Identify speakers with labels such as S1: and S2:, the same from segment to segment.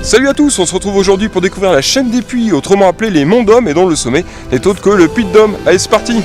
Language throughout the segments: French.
S1: Salut à tous, on se retrouve aujourd'hui pour découvrir la chaîne des puits, autrement appelée les Monts d'Hommes, et dont le sommet n'est autre que le Puy de Dôme. Allez, c'est parti!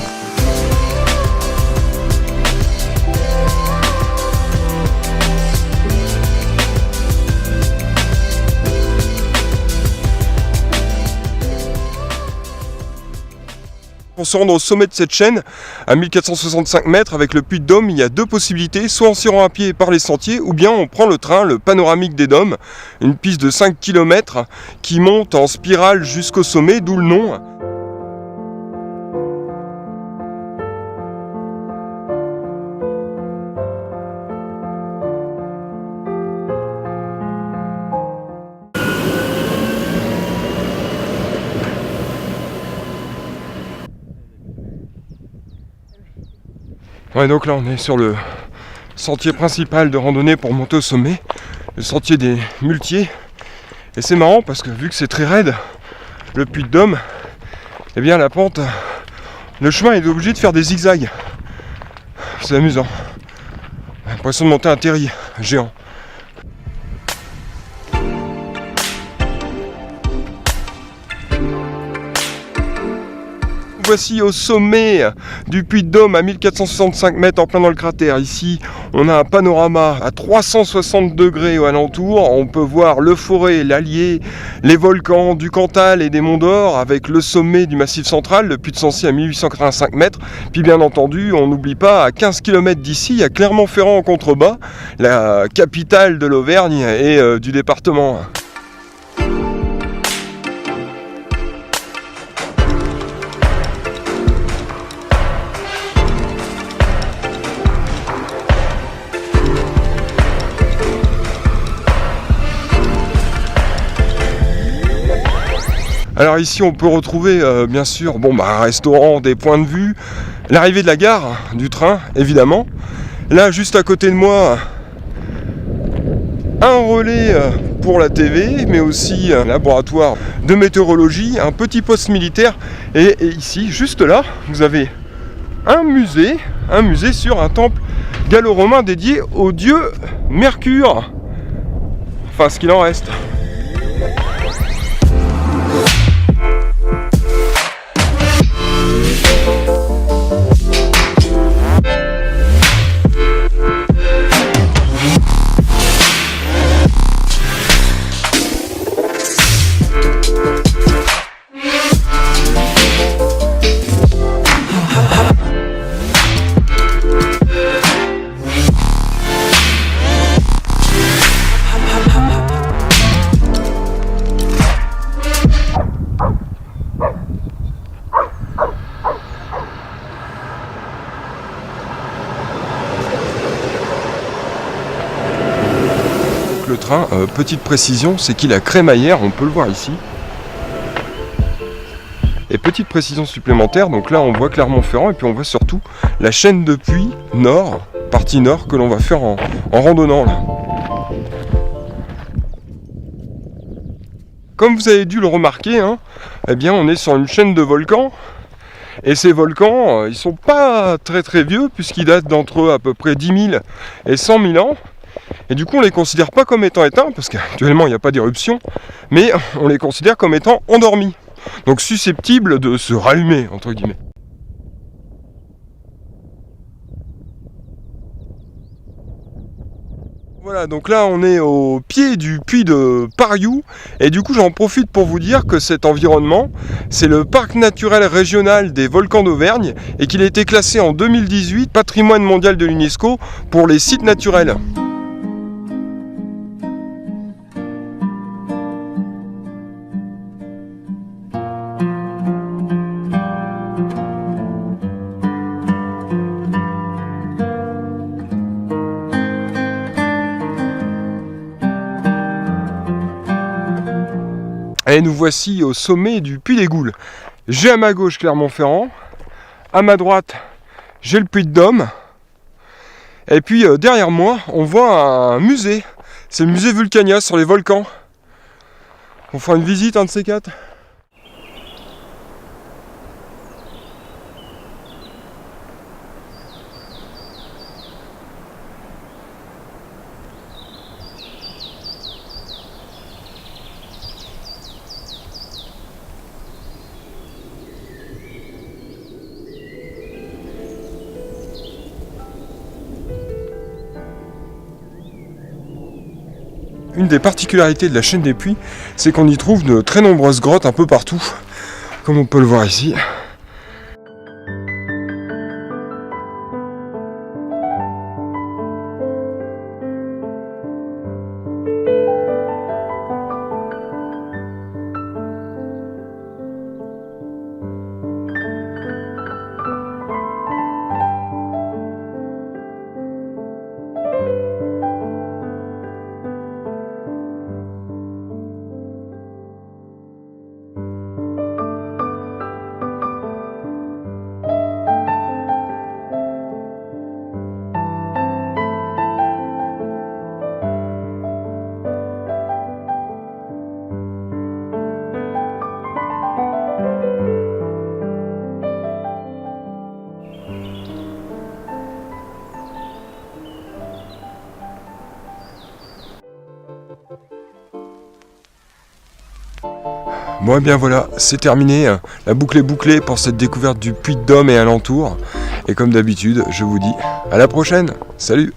S1: Pour se rendre au sommet de cette chaîne, à 1465 mètres, avec le Puy de Dôme, il y a deux possibilités, soit on s'y rend à pied par les sentiers, ou bien on prend le train, le panoramique des Dômes, une piste de 5 km qui monte en spirale jusqu'au sommet, d'où le nom. Ouais, donc là on est sur le sentier principal de randonnée pour monter au sommet, le sentier des Muletiers. Et c'est marrant parce que vu que c'est très raide, le Puy de Dôme, eh bien la pente, le chemin est obligé de faire des zigzags. C'est amusant. L'impression de monter un terrier géant. Voici au sommet du Puy de Dôme à 1465 mètres en plein dans le cratère. Ici, on a un panorama à 360 degrés au alentour. On peut voir le Forez, l'Allier, les volcans du Cantal et des Monts d'Or avec le sommet du Massif central, le Puy de Sancy à 1885 mètres. Puis bien entendu, on n'oublie pas, à 15 km d'ici, il y a Clermont-Ferrand en contrebas, la capitale de l'Auvergne et du département. Alors ici on peut retrouver bien sûr un restaurant, des points de vue, l'arrivée de la gare, du train évidemment. Là juste à côté de moi, un relais pour la TV, mais aussi un laboratoire de météorologie, un petit poste militaire. Et ici, juste là, vous avez un musée sur un temple gallo-romain dédié au dieu Mercure. Enfin ce qu'il en reste. Le train, petite précision, c'est qu'il a crémaillère, on peut le voir ici. Et petite précision supplémentaire, donc là on voit Clermont-Ferrand et puis on voit surtout la chaîne de puits nord, partie nord, que l'on va faire en randonnant là. Comme vous avez dû le remarquer, eh bien on est sur une chaîne de volcans. Et ces volcans, ils sont pas très vieux puisqu'ils datent d'entre à peu près 10 000 et 100 000 ans. Et du coup on les considère pas comme étant éteints, parce qu'actuellement il n'y a pas d'éruption, mais on les considère comme étant endormis. Donc susceptibles de se rallumer, entre guillemets. Voilà, donc là on est au pied du puits de Pariou, et du coup j'en profite pour vous dire que cet environnement, c'est le parc naturel régional des volcans d'Auvergne, et qu'il a été classé en 2018 patrimoine mondial de l'UNESCO pour les sites naturels. Et nous voici au sommet du Puy des Goules. J'ai à ma gauche Clermont-Ferrand, à ma droite j'ai le Puy de Dôme, et puis derrière moi on voit un musée, c'est le musée Vulcania sur les volcans. On fera une visite, un de ces quatre. une des particularités de la chaîne des Puys, c'est qu'on y trouve de très nombreuses grottes un peu partout, comme on peut le voir ici. Bon, et bien voilà, c'est terminé. La boucle est bouclée pour cette découverte du Puy-de-Dôme et alentour. Et comme d'habitude, je vous dis à la prochaine. Salut!